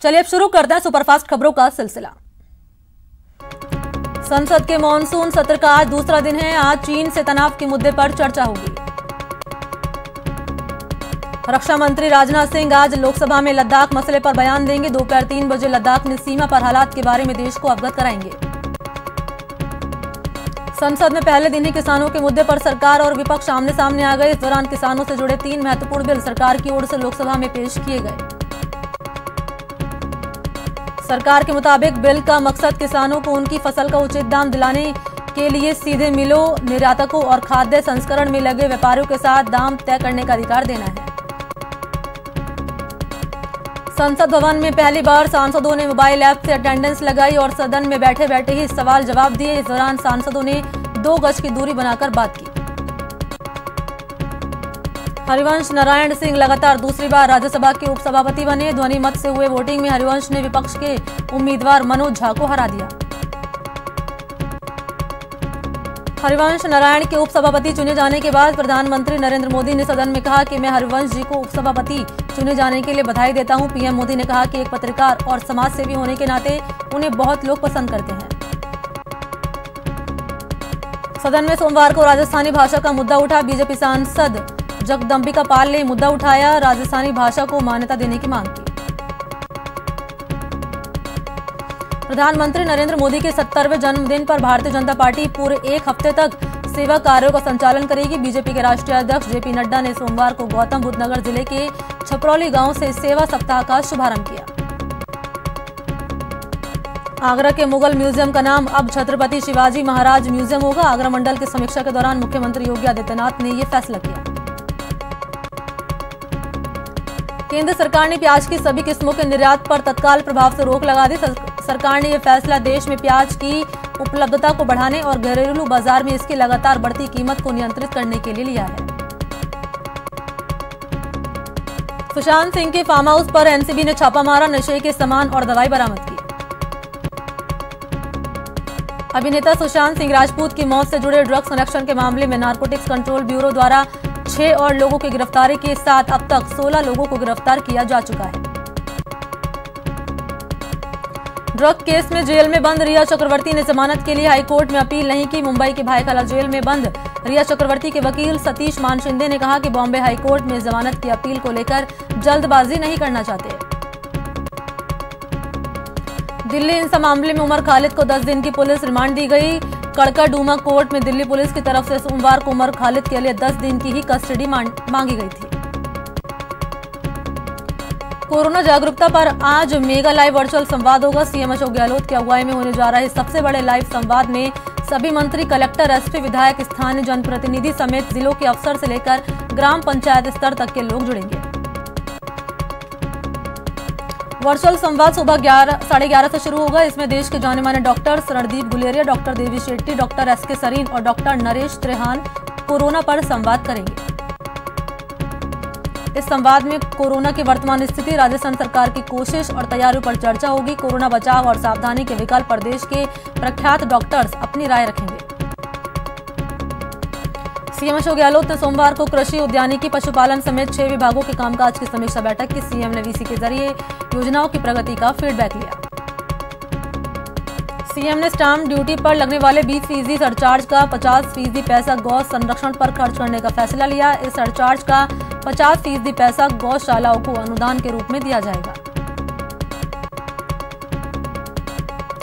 चलिए अब शुरू करते हैं सुपरफास्ट खबरों का सिलसिला। संसद के मॉनसून सत्र का आज दूसरा दिन है। आज चीन से तनाव के मुद्दे पर चर्चा होगी। रक्षा मंत्री राजनाथ सिंह आज लोकसभा में लद्दाख मसले पर बयान देंगे। दोपहर 3 बजे लद्दाख में सीमा पर हालात के बारे में देश को अवगत कराएंगे। संसद में पहले दिन ही किसानों के मुद्दे पर सरकार और विपक्ष आमने सामने आ गए। इस दौरान किसानों से जुड़े 3 महत्वपूर्ण बिल सरकार की ओर से लोकसभा में पेश किए गए। सरकार के मुताबिक बिल का मकसद किसानों को उनकी फसल का उचित दाम दिलाने के लिए सीधे मिलों, निर्यातकों और खाद्य संस्करण में लगे व्यापारियों के साथ दाम तय करने का अधिकार देना है। संसद भवन में पहली बार सांसदों ने मोबाइल ऐप से अटेंडेंस लगाई और सदन में बैठे बैठे ही सवाल जवाब दिए। इस दौरान सांसदों ने 2 गज की दूरी बनाकर बात की। हरिवंश नारायण सिंह लगातार दूसरी बार राज्यसभा के उपसभापति बने। ध्वनि मत से हुए वोटिंग में हरिवंश ने विपक्ष के उम्मीदवार मनोज झा को हरा दिया। हरिवंश नारायण के उपसभापति चुने जाने के बाद प्रधानमंत्री नरेंद्र मोदी ने सदन में कहा कि मैं हरिवंश जी को उपसभापति चुने जाने के लिए बधाई देता हूं। पीएम मोदी ने कहा कि एक पत्रकार और समाज सेवी होने के नाते उन्हें बहुत लोग पसंद करते हैं। सदन में सोमवार को राजस्थानी भाषा का मुद्दा उठा। बीजेपी सांसद जगदम्बिका पाल ने मुद्दा उठाया। राजस्थानी भाषा को मान्यता देने की मांग की। प्रधानमंत्री नरेंद्र मोदी के 70वें जन्मदिन पर भारतीय जनता पार्टी पूरे 1 हफ्ते तक सेवा कार्यों का संचालन करेगी। बीजेपी के राष्ट्रीय अध्यक्ष जेपी नड्डा ने सोमवार को गौतम बुद्ध नगर जिले के छपरौली गांव से सेवा सप्ताह का शुभारंभ किया। आगरा के मुगल म्यूजियम का नाम अब छत्रपति शिवाजी महाराज म्यूजियम होगा। आगरा मंडल की समीक्षा के दौरान मुख्यमंत्री योगी आदित्यनाथ ने यह फैसला किया। केंद्र सरकार ने प्याज की सभी किस्मों के निर्यात पर तत्काल प्रभाव से रोक लगा दी। सरकार ने यह फैसला देश में प्याज की उपलब्धता को बढ़ाने और घरेलू बाजार में इसकी लगातार बढ़ती कीमत को नियंत्रित करने के लिए लिया है। सुशांत सिंह के फार्म हाउस पर एनसीबी ने छापा मारा। नशे के सामान और दवाई बरामद की। अभिनेता सुशांत सिंह राजपूत की मौत से जुड़े ड्रग्स संरक्षण के मामले में नारकोटिक्स कंट्रोल ब्यूरो द्वारा 6 और लोगों की गिरफ्तारी के साथ अब तक 16 लोगों को गिरफ्तार किया जा चुका है। ड्रग केस में जेल में बंद रिया चक्रवर्ती ने जमानत के लिए हाईकोर्ट में अपील नहीं की। मुंबई के भायखला जेल में बंद रिया चक्रवर्ती के वकील सतीश मान शिंदे ने कहा कि बॉम्बे हाईकोर्ट में जमानत की अपील को लेकर जल्दबाजी नहीं करना चाहते। दिल्ली हिंसा मामले में उमर खालिद को 10 दिन की पुलिस रिमांड दी गई। कड़काडूमा कोर्ट में दिल्ली पुलिस की तरफ से सोमवार को उमर खालिद के लिए 10 दिन की ही कस्टडी मांगी गई थी। कोरोना जागरूकता पर आज मेगा लाइव वर्चुअल संवाद होगा। सीएम अशोक गहलोत की अगुवाई में होने जा रहे सबसे बड़े लाइव संवाद में सभी मंत्री, कलेक्टर, एसपी, विधायक, स्थानीय जनप्रतिनिधि समेत जिलों के अफसर से लेकर ग्राम पंचायत स्तर तक के लोग जुड़ेंगे। वर्चुअल संवाद सुबह 11:30 से शुरू होगा। इसमें देश के जाने माने doctors Randeep Guleria, doctor Devi Shetty, doctor SK Sarin और डॉक्टर नरेश त्रेहान कोरोना पर संवाद करेंगे। इस संवाद में कोरोना की वर्तमान स्थिति, राजस्थान सरकार की कोशिश और तैयारियों पर चर्चा होगी। कोरोना बचाव और सावधानी के विकल्प पर देश के प्रख्यात डॉक्टर्स अपनी राय रखेंगे। सीएम अशोक गहलोत ने सोमवार को कृषि, उद्यानिकी, पशुपालन समेत 6 विभागों के कामकाज की समीक्षा बैठक की। सीएम ने वीसी के जरिए योजनाओं की प्रगति का फीडबैक लिया। सीएम ने स्टाम्प ड्यूटी पर लगने वाले 20% सरचार्ज का 50% पैसा गौ संरक्षण पर खर्च करने का फैसला लिया। इस सरचार्ज का 50% पैसा गौशालाओं को अनुदान के रूप में दिया जाएगा।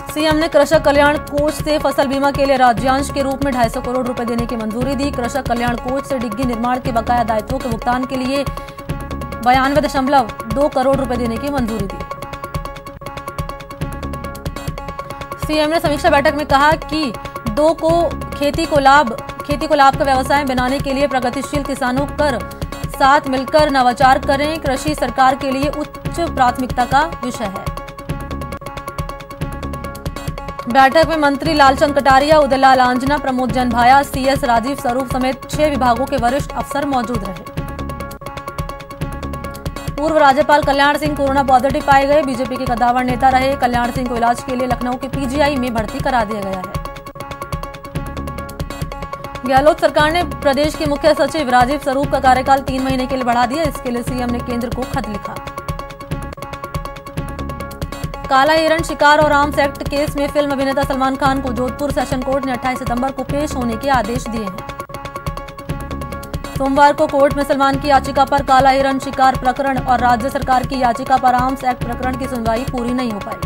सीएम ने कृषक कल्याण कोष से फसल बीमा के लिए राज्यांश के रूप में 250 करोड़ रुपए देने की मंजूरी दी। कृषक कल्याण कोष से डिग्गी निर्माण के बकाया दायित्वों के भुगतान के लिए 92.2 करोड़ रुपए देने की मंजूरी दी। सीएम ने समीक्षा बैठक में कहा कि खेती को लाभ का व्यवसाय बनाने के लिए प्रगतिशील किसानों कर साथ मिलकर नवाचार करें। कृषि सरकार के लिए उच्च प्राथमिकता का विषय है। बैठक में मंत्री लालचंद कटारिया, उदयलाल आंजना, प्रमोद जैन भाया, सीएस राजीव स्वरूप समेत 6 विभागों के वरिष्ठ अफसर मौजूद रहे। पूर्व राज्यपाल कल्याण सिंह कोरोना पॉजिटिव पाए गए। बीजेपी के कद्दावर नेता रहे कल्याण सिंह को इलाज के लिए लखनऊ के पीजीआई में भर्ती करा दिया गया है। गहलोत सरकार ने प्रदेश के मुख्य सचिव राजीव स्वरूप का कार्यकाल 3 महीने के लिए बढ़ा दिया। इसके लिए सीएम ने केंद्र को खत लिखा। काला हिरण शिकार और आर्म्स एक्ट केस में फिल्म अभिनेता सलमान खान को जोधपुर सेशन कोर्ट ने 28 सितंबर को पेश होने के आदेश दिए हैं। सोमवार को कोर्ट में सलमान की याचिका पर काला हिरण शिकार प्रकरण और राज्य सरकार की याचिका पर आर्म्स एक्ट प्रकरण की सुनवाई पूरी नहीं हो पाई।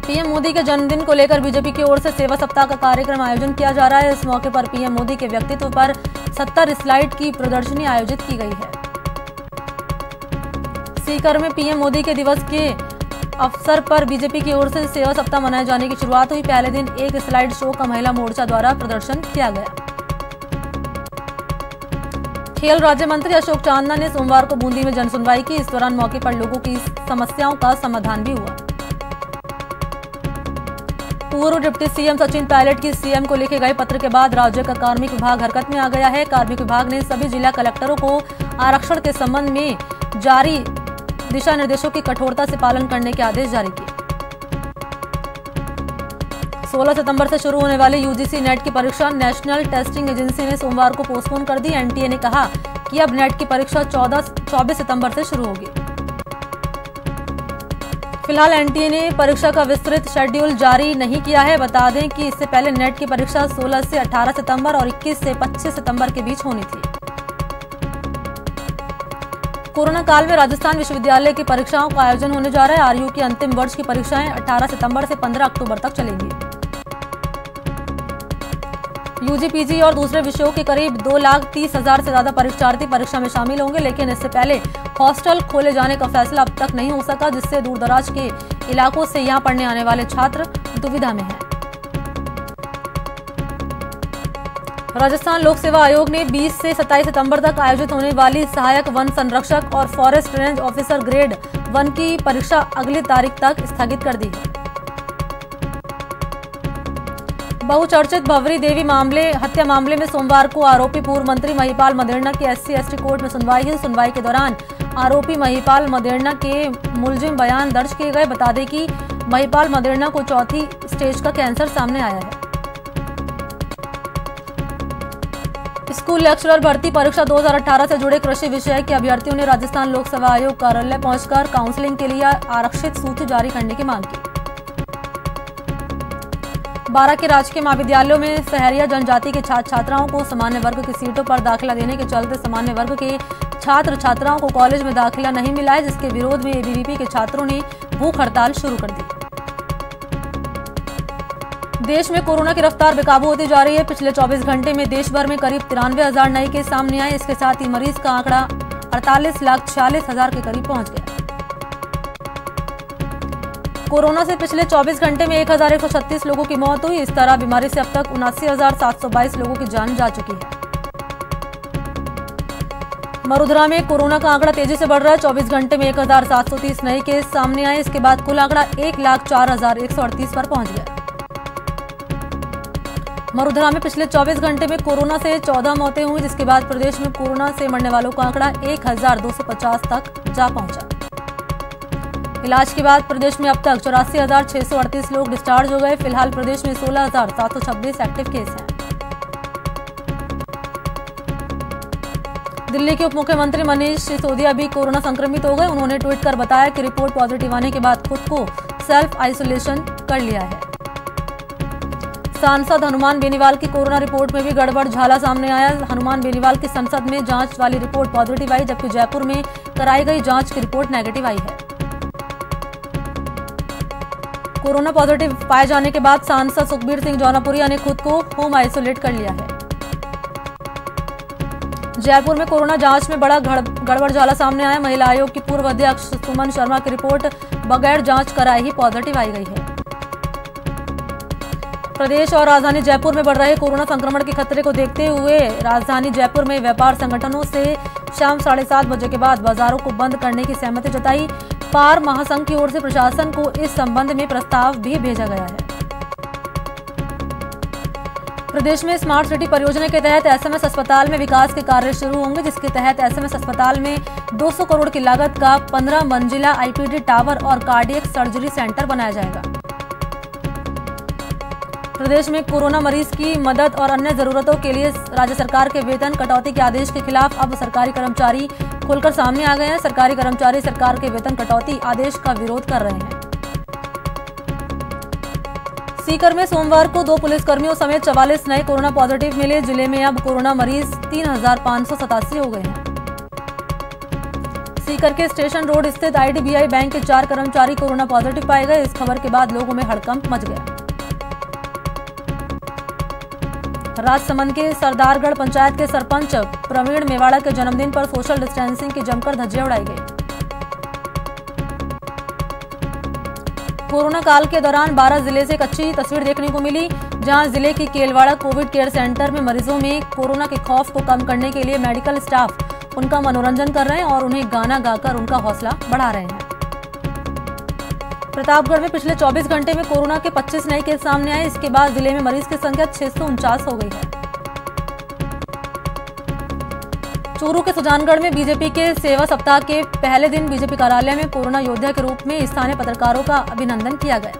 पीएम मोदी के जन्मदिन को लेकर बीजेपी की ओर से सेवा सप्ताह का कार्यक्रम आयोजन किया जा रहा है। इस मौके पर पीएम मोदी के व्यक्तित्व पर 70 स्लाइड की प्रदर्शनी आयोजित की गई है। सीकर में पीएम मोदी के दिवस के अवसर पर बीजेपी की ओर से सेवा सप्ताह मनाए जाने की शुरुआत हुई। पहले दिन एक स्लाइड शो का महिला मोर्चा द्वारा प्रदर्शन किया गया। खेल राज्य मंत्री अशोक चांदना ने सोमवार को बूंदी में जनसुनवाई की। इस दौरान मौके पर लोगों की समस्याओं का समाधान भी हुआ। पूर्व डिप्टी सीएम सचिन पायलट की सीएम को लिखे गए पत्र के बाद राज्य का कार्मिक विभाग हरकत में आ गया है। कार्मिक विभाग ने सभी जिला कलेक्टरों को आरक्षण के संबंध में जारी दिशा निर्देशों की कठोरता से पालन करने के आदेश जारी किए। 16 सितंबर से शुरू होने वाली यूजीसी नेट की परीक्षा नेशनल टेस्टिंग एजेंसी ने सोमवार को पोस्टपोन कर दी। एनटीए ने कहा कि अब नेट की परीक्षा 24 सितंबर से शुरू होगी। फिलहाल एनटीए ने परीक्षा का विस्तृत शेड्यूल जारी नहीं किया है। बता दें कि इससे पहले नेट की परीक्षा 16 से 18 सितंबर और 21 से 25 सितंबर के बीच होनी थी। कोरोना काल में राजस्थान विश्वविद्यालय की परीक्षाओं का आयोजन होने जा रहा है। आरयू की अंतिम वर्ष की परीक्षाएं 18 सितंबर से 15 अक्टूबर तक चलेंगी। यूजी, पीजी और दूसरे विषयों के करीब 2,30,000 से ज्यादा परीक्षार्थी परीक्षा में शामिल होंगे, लेकिन इससे पहले हॉस्टल खोले जाने का फैसला अब तक नहीं हो सका, जिससे दूर दराज के इलाकों से यहां पढ़ने आने वाले छात्र दुविधा में हैं। राजस्थान लोक सेवा आयोग ने 20 से 27 सितंबर तक आयोजित होने वाली सहायक वन संरक्षक और फॉरेस्ट रेंज ऑफिसर ग्रेड 1 की परीक्षा अगली तारीख तक स्थगित कर दी है। बहुचर्चित भवरी देवी हत्या मामले में सोमवार को आरोपी पूर्व मंत्री महिपाल मदेरणा की SC/ST कोर्ट में सुनवाई हुई। सुनवाई के दौरान आरोपी महिपाल मदेरणा के मुलजिम बयान दर्ज किए गए। बता दें कि महिपाल मदेरणा को 4थी स्टेज का कैंसर सामने आया है। स्कूल लेक्चरर भर्ती परीक्षा 2018 से जुड़े कृषि विषय के अभ्यर्थियों ने राजस्थान लोक सेवा आयोग कार्यालय पहुंचकर काउंसलिंग के लिए आरक्षित सूची जारी करने की मांग की। 12 के राजकीय महाविद्यालयों में सहरिया जनजाति के छात्र छात्राओं को सामान्य वर्ग की सीटों पर दाखिला देने के चलते सामान्य वर्ग के छात्र छात्राओं को कॉलेज में दाखिला नहीं मिला है, जिसके विरोध में एबीवीपी के छात्रों ने भूख हड़ताल शुरू कर दी। देश में कोरोना की रफ्तार बेकाबू होती जा रही है। पिछले 24 घंटे में देश भर में करीब 93,000 नए केस सामने आए। इसके साथ ही मरीज का आंकड़ा 48,46,000 के करीब पहुंच गया। कोरोना से पिछले 24 घंटे में 1,136 लोगों की मौत हुई। इस तरह बीमारी से अब तक 79,722 लोगों की जान जा चुकी है। मरुधरा में कोरोना का आंकड़ा तेजी से बढ़ रहा है। 24 घंटे में 1,730 नए केस सामने आए। इसके बाद कुल आंकड़ा 1,04,138 पर पहुंच गया। मरुधरा में पिछले 24 घंटे में कोरोना से 14 मौतें हुई, जिसके बाद प्रदेश में कोरोना से मरने वालों का आंकड़ा 1,250 तक जा पहुंचा। इलाज के बाद प्रदेश में अब तक 84,638 लोग डिस्चार्ज हो गए। फिलहाल प्रदेश में 16,726 एक्टिव केस हैं। दिल्ली के उप मुख्यमंत्री मनीष सिसोदिया भी कोरोना संक्रमित हो गए। उन्होंने ट्वीट कर बताया कि रिपोर्ट पॉजिटिव आने के बाद खुद को सेल्फ आइसोलेशन कर लिया है। सांसद हनुमान बेनीवाल की कोरोना रिपोर्ट में भी गड़बड़ झाला सामने आया। हनुमान बेनीवाल की संसद में जांच वाली रिपोर्ट पॉजिटिव आई, जबकि जयपुर में कराई गई जांच की रिपोर्ट नेगेटिव आई है। कोरोना पॉजिटिव पाए जाने के बाद सांसद सुखबीर सिंह जौनापुरिया ने खुद को होम आइसोलेट कर लिया है। जयपुर में कोरोना जांच में बड़ा गड़बड़ झाला सामने आया। महिला आयोग की पूर्व अध्यक्ष सुमन शर्मा की रिपोर्ट बगैर जांच कराए ही पॉजिटिव आई गई है। प्रदेश और राजधानी जयपुर में बढ़ रहे कोरोना संक्रमण के खतरे को देखते हुए राजधानी जयपुर में व्यापार संगठनों से शाम 7:30 बजे के बाद बाजारों को बंद करने की सहमति जताई। पार महासंघ की ओर से प्रशासन को इस संबंध में प्रस्ताव भी भेजा गया है। प्रदेश में स्मार्ट सिटी परियोजना के तहत एसएमएस अस्पताल में विकास के कार्य शुरू होंगे, जिसके तहत एसएमएस अस्पताल में 200 करोड़ की लागत का 15 मंजिला आईपीडी टावर और कार्डियक सर्जरी सेंटर बनाया जाएगा। प्रदेश में कोरोना मरीज की मदद और अन्य जरूरतों के लिए राज्य सरकार के वेतन कटौती के आदेश के खिलाफ अब सरकारी कर्मचारी खुलकर सामने आ गए हैं। सरकारी कर्मचारी सरकार के वेतन कटौती आदेश का विरोध कर रहे हैं। सीकर में सोमवार को 2 पुलिसकर्मियों समेत 44 नए कोरोना पॉजिटिव मिले। जिले में अब कोरोना मरीज 3587 हो गए हैं। सीकर के स्टेशन रोड स्थित IDBI बैंक के 4 कर्मचारी कोरोना पॉजिटिव पाए गए। इस खबर के बाद लोगों में हड़कंप मच गया। राजसमंद के सरदारगढ़ पंचायत के सरपंच प्रवीण मेवाड़ा के जन्मदिन पर सोशल डिस्टेंसिंग की जमकर धज्जियां उड़ाई गई। कोरोना काल के दौरान 12 जिले से एक अच्छी तस्वीर देखने को मिली, जहां जिले की केलवाड़ा कोविड केयर सेंटर में मरीजों में कोरोना के खौफ को कम करने के लिए मेडिकल स्टाफ उनका मनोरंजन कर रहे हैं और उन्हें गाना गाकर उनका हौसला बढ़ा रहे हैं। प्रतापगढ़ में पिछले 24 घंटे में कोरोना के 25 नए केस सामने आए। इसके बाद जिले में मरीज की संख्या 649 हो गई है। चूरू के सुजानगढ़ में बीजेपी के सेवा सप्ताह के पहले दिन बीजेपी कार्यालय में कोरोना योद्धा के रूप में स्थानीय पत्रकारों का अभिनंदन किया गया।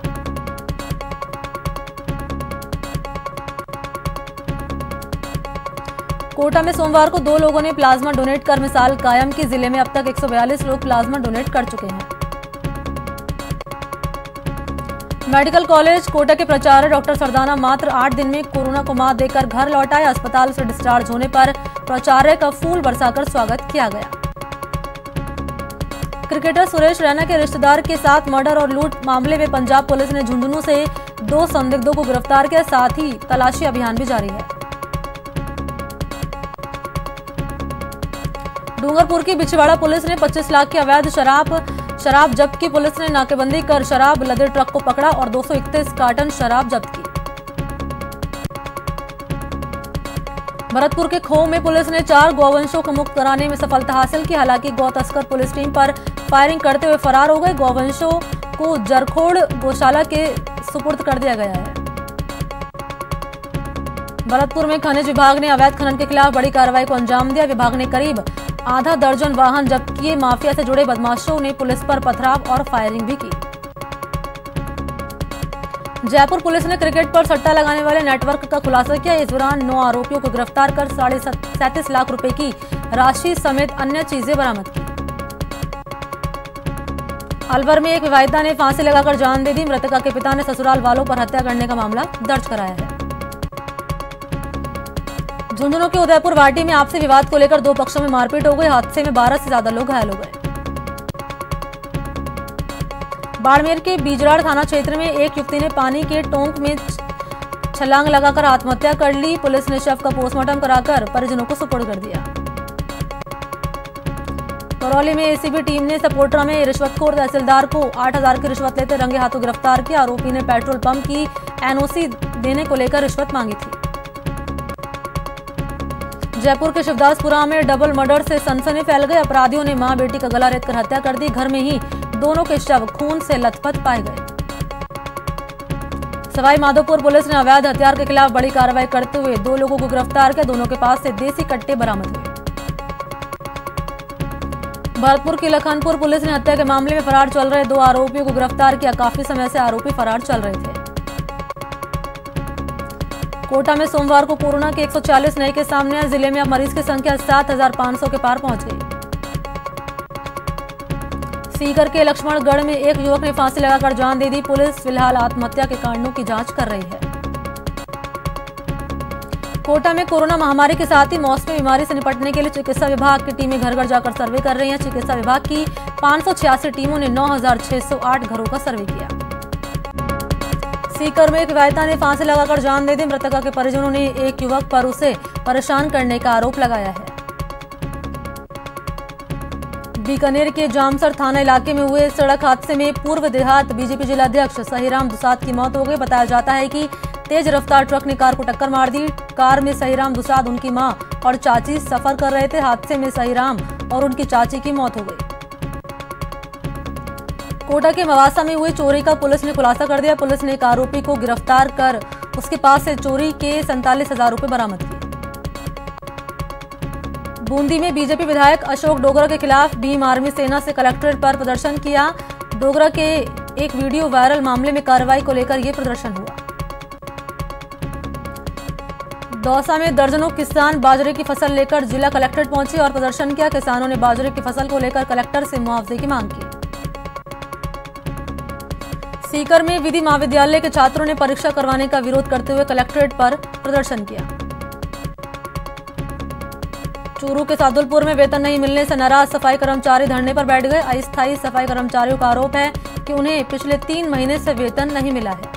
कोटा में सोमवार को 2 लोगों ने प्लाज्मा डोनेट कर मिसाल कायम की। जिले में अब तक 142 लोग प्लाज्मा डोनेट कर चुके हैं। मेडिकल कॉलेज कोटा के प्राचार्य डॉक्टर सरदाना मात्र 8 दिन में कोरोना को मात देकर घर लौट आए। अस्पताल से डिस्चार्ज होने पर प्राचार्य का फूल बरसाकर स्वागत किया गया। क्रिकेटर सुरेश रैना के रिश्तेदार के साथ मर्डर और लूट मामले में पंजाब पुलिस ने झुंझुनू से 2 संदिग्धों को गिरफ्तार किया। साथ ही तलाशी अभियान भी जारी है। डूंगरपुर की बिछवाड़ा पुलिस ने 25 लाख की अवैध शराब जब्त की। पुलिस ने नाकेबंदी कर शराब लदे ट्रक को पकड़ा और 231 कार्टन शराब जब्त की। भरतपुर के खो में पुलिस ने 4 गौवंशों को मुक्त कराने में सफलता हासिल की। हालांकि गौ तस्कर पुलिस टीम पर फायरिंग करते हुए फरार हो गए। गौवंशों को जरखोड़ गौशाला के सुपुर्द कर दिया गया है। भरतपुर में खनिज विभाग ने अवैध खनन के खिलाफ बड़ी कार्रवाई को अंजाम दिया। विभाग ने करीब आधा दर्जन वाहन जब्त किए। माफिया से जुड़े बदमाशों ने पुलिस पर पथराव और फायरिंग भी की। जयपुर पुलिस ने क्रिकेट पर सट्टा लगाने वाले नेटवर्क का खुलासा किया। इस दौरान 9 आरोपियों को गिरफ्तार कर 37.5 लाख रुपए की राशि समेत अन्य चीजें बरामद की। अलवर में एक विवाहिता ने फांसी लगाकर जान दे दी। मृतका के पिता ने ससुराल वालों पर हत्या करने का मामला दर्ज कराया है। झुंझुनू के उदयपुर वाटी में आपसी विवाद को लेकर 2 पक्षों में मारपीट हो गई। हादसे में 12 से ज्यादा लोग घायल हो गए। बाड़मेर के बीजराड़ थाना क्षेत्र में एक युवती ने पानी के टोंक में छलांग लगाकर आत्महत्या कर ली। पुलिस ने शव का पोस्टमार्टम कराकर परिजनों को सुपुर्द कर दिया। करौली में एसीबी टीम ने सपोट्रा में रिश्वतखोर तहसीलदार को 8000 की रिश्वत लेते रंगे हाथों गिरफ्तार किया। आरोपी ने पेट्रोल पंप की एनओसी देने को लेकर रिश्वत मांगी थी। जयपुर के शिवदासपुरा में डबल मर्डर से सनसनी फैल गई। अपराधियों ने मां बेटी का गला रेतकर हत्या कर दी। घर में ही दोनों के शव खून से लथपथ पाए गए। सवाई माधोपुर पुलिस ने अवैध हथियार के खिलाफ बड़ी कार्रवाई करते हुए 2 लोगों को गिरफ्तार किया। दोनों के पास से देसी कट्टे बरामद हुए। भरतपुर की लखनपुर पुलिस ने हत्या के मामले में फरार चल रहे 2 आरोपियों को गिरफ्तार किया। काफी समय से आरोपी फरार चल रहे थे। कोटा में सोमवार को कोरोना के 140 नए केस सामने आए। जिले में अब मरीज की संख्या 7500 के पार पहुंच गई। सीकर के लक्ष्मणगढ़ में एक युवक ने फांसी लगाकर जान दे दी। पुलिस फिलहाल आत्महत्या के कारणों की जांच कर रही है। कोटा में कोरोना महामारी के साथ ही मौसमी बीमारी से निपटने के लिए चिकित्सा विभाग की टीमें घर घर जाकर सर्वे कर रही हैं। चिकित्सा विभाग की 586 टीमों ने 9608 घरों का सर्वे किया। सीकर में एक विवाहिता ने फांसी लगाकर जान दे दी। मृतका के परिजनों ने एक युवक पर उसे परेशान करने का आरोप लगाया है। बीकानेर के जामसर थाना इलाके में हुए सड़क हादसे में पूर्व देहात बीजेपी जिलाध्यक्ष सहीराम दुसाद की मौत हो गई। बताया जाता है कि तेज रफ्तार ट्रक ने कार को टक्कर मार दी। कार में सहीराम दुसाद, उनकी मां और चाची सफर कर रहे थे। हादसे में सहीराम और उनकी चाची की मौत हो गई। कोटा के मवासा में हुई चोरी का पुलिस ने खुलासा कर दिया। पुलिस ने एक आरोपी को गिरफ्तार कर उसके पास से चोरी के 47,000 रुपए बरामद किए। बूंदी में बीजेपी विधायक अशोक डोगरा के खिलाफ भीम आर्मी सेना से कलेक्ट्रेट पर प्रदर्शन किया। डोगरा के एक वीडियो वायरल मामले में कार्रवाई को लेकर यह प्रदर्शन हुआ। दौसा में दर्जनों किसान बाजरे की फसल लेकर जिला कलेक्ट्रेट पहुंचे और प्रदर्शन किया। किसानों ने बाजरे की फसल को लेकर कलेक्टर से मुआवजे की मांग की। सीकर में विधि महाविद्यालय के छात्रों ने परीक्षा करवाने का विरोध करते हुए कलेक्ट्रेट पर प्रदर्शन किया। चूरू के सादुलपुर में वेतन नहीं मिलने से नाराज सफाई कर्मचारी धरने पर बैठ गए। अस्थायी सफाई कर्मचारियों का आरोप है कि उन्हें पिछले 3 महीने से वेतन नहीं मिला है।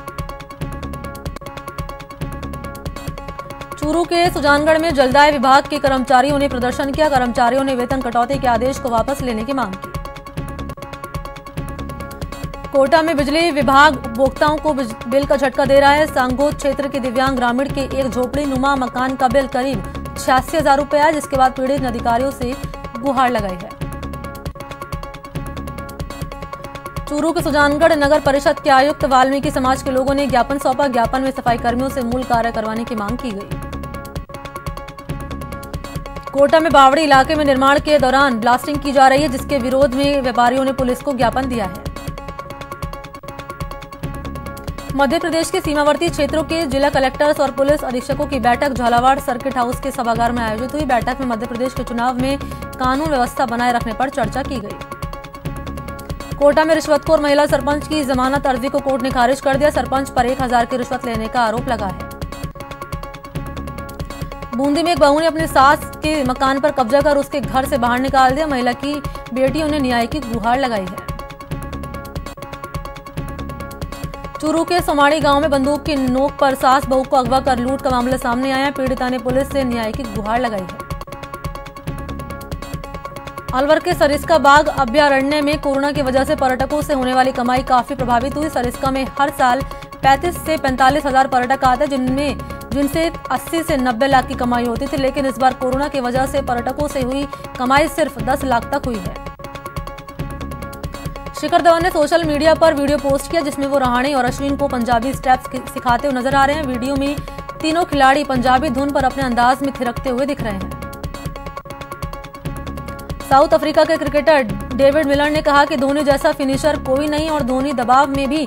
चूरू के सुजानगढ़ में जलदाय विभाग के कर्मचारियों ने प्रदर्शन किया। कर्मचारियों ने वेतन कटौती के आदेश को वापस लेने की मांग की। कोटा में बिजली विभाग उपभोक्ताओं को बिल का झटका दे रहा है। सांगोद क्षेत्र के दिव्यांग ग्रामीण के एक झोपड़ी नुमा मकान का बिल करीब 86,000 रुपए है, जिसके बाद पीड़ित ने अधिकारियों से गुहार लगाई है। चूरू के सुजानगढ़ नगर परिषद के आयुक्त वाल्मीकि समाज के लोगों ने ज्ञापन सौंपा। ज्ञापन में सफाई कर्मियों से मूल कार्य करवाने की मांग की गई। कोटा में बावड़ी इलाके में निर्माण के दौरान ब्लास्टिंग की जा रही है, जिसके विरोध में व्यापारियों ने पुलिस को ज्ञापन दिया है। मध्य प्रदेश के सीमावर्ती क्षेत्रों के जिला कलेक्टर्स और पुलिस अधीक्षकों की बैठक झालावाड़ सर्किट हाउस के सभागार में आयोजित हुई। बैठक में मध्य प्रदेश के चुनाव में कानून व्यवस्था बनाए रखने पर चर्चा की गई। कोटा में रिश्वतखोर महिला सरपंच की जमानत अर्जी को कोर्ट ने खारिज कर दिया। सरपंच पर 1,000 की रिश्वत लेने का आरोप लगा है। बूंदी में एक बहू ने अपनी सास के मकान पर कब्जा कर उसके घर से बाहर निकाल दिया। महिला की बेटियों ने न्याय की गुहार लगाई है। चूरू के सोमाड़ी गांव में बंदूक की नोक पर सास बहू को अगवा कर लूट का मामला सामने आया। पीड़िता ने पुलिस से न्याय की गुहार लगाई है। अलवर के सरिस्का बाघ अभयारण्य में कोरोना की वजह से पर्यटकों से होने वाली कमाई काफी प्रभावित हुई। सरिस्का में हर साल 35 से 45 हजार पर्यटक आते, जिनसे 80 से 90 लाख की कमाई होती थी, लेकिन इस बार कोरोना की वजह से पर्यटकों से हुई कमाई सिर्फ 10 लाख तक हुई है। शिखर धवन ने सोशल मीडिया पर वीडियो पोस्ट किया, जिसमें वो रहाणे और अश्विन को पंजाबी स्टेप्स सिखाते हुए नजर आ रहे हैं। वीडियो में तीनों खिलाड़ी पंजाबी धुन पर अपने अंदाज में थिरकते हुए दिख रहे हैं। साउथ अफ्रीका के क्रिकेटर डेविड मिलर ने कहा कि धोनी जैसा फिनिशर कोई नहीं और धोनी दबाव में भी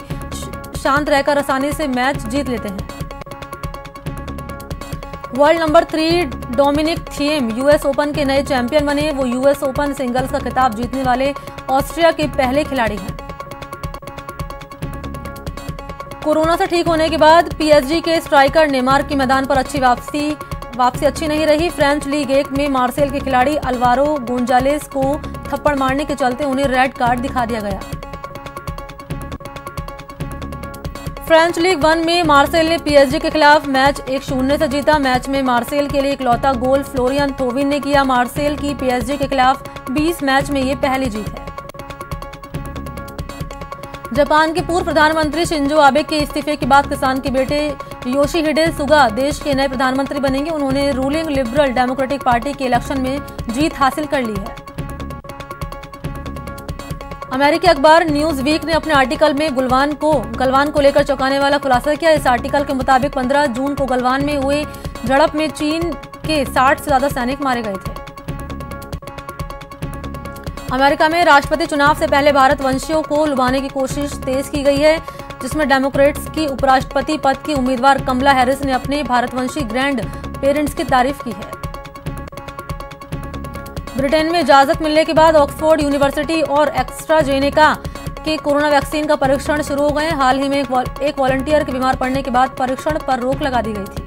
शांत रहकर आसानी से मैच जीत लेते हैं। World number 3 Dominic Thiem US Open के नए चैंपियन बने। वो यूएस ओपन सिंगल्स का खिताब जीतने वाले ऑस्ट्रिया के पहले खिलाड़ी हैं। कोरोना से ठीक होने के बाद पीएसजी के स्ट्राइकर नेमार की मैदान पर अच्छी वापसी अच्छी नहीं रही। फ्रेंच लीग 1 में मार्सेल के खिलाड़ी अल्वारो गोंजालेस को थप्पड़ मारने के चलते उन्हें रेड कार्ड दिखा दिया गया। फ्रेंच लीग 1 में मार्सेल ने पीएसजी के खिलाफ मैच 1-0 से जीता। मैच में मार्सेल के लिए इकलौता गोल फ्लोरियन थोविन ने किया। मार्सेल की पीएसजी के खिलाफ 20 मैच में ये पहली जीत है। जापान के पूर्व प्रधानमंत्री शिंजो आबे के इस्तीफे के बाद किसान के बेटे योशिहिडे सुगा देश के नए प्रधानमंत्री बनेंगे। उन्होंने रूलिंग लिबरल डेमोक्रेटिक पार्टी के इलेक्शन में जीत हासिल कर ली है। अमेरिकी अखबार न्यूज वीक ने अपने आर्टिकल में गलवान को लेकर चौंकाने वाला खुलासा किया। इस आर्टिकल के मुताबिक 15 जून को गलवान में हुए झड़प में चीन के 60 से ज्यादा सैनिक मारे गए थे। अमेरिका में राष्ट्रपति चुनाव से पहले भारत वंशियों को लुभाने की कोशिश तेज की गई है, जिसमें डेमोक्रेट्स की उपराष्ट्रपति पद की उम्मीदवार कमला हैरिस ने अपने भारतवंशी ग्रैंड पेरेंट्स की तारीफ की है। ब्रिटेन में इजाजत मिलने के बाद ऑक्सफोर्ड यूनिवर्सिटी और एस्ट्राजेनेका के कोरोना वैक्सीन का परीक्षण शुरू हो गए। हाल ही में एक वॉलंटियर के बीमार पड़ने के बाद परीक्षण पर रोक लगा दी गई थी।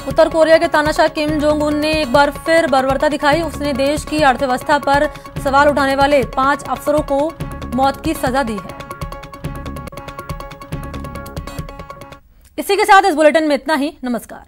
उत्तर कोरिया के तानाशाह किम जोंग उन ने एक बार फिर बर्बरता दिखाई। उसने देश की अर्थव्यवस्था पर सवाल उठाने वाले 5 अफसरों को मौत की सजा दी है। इसी के साथ इस बुलेटिन में इतना ही। नमस्कार।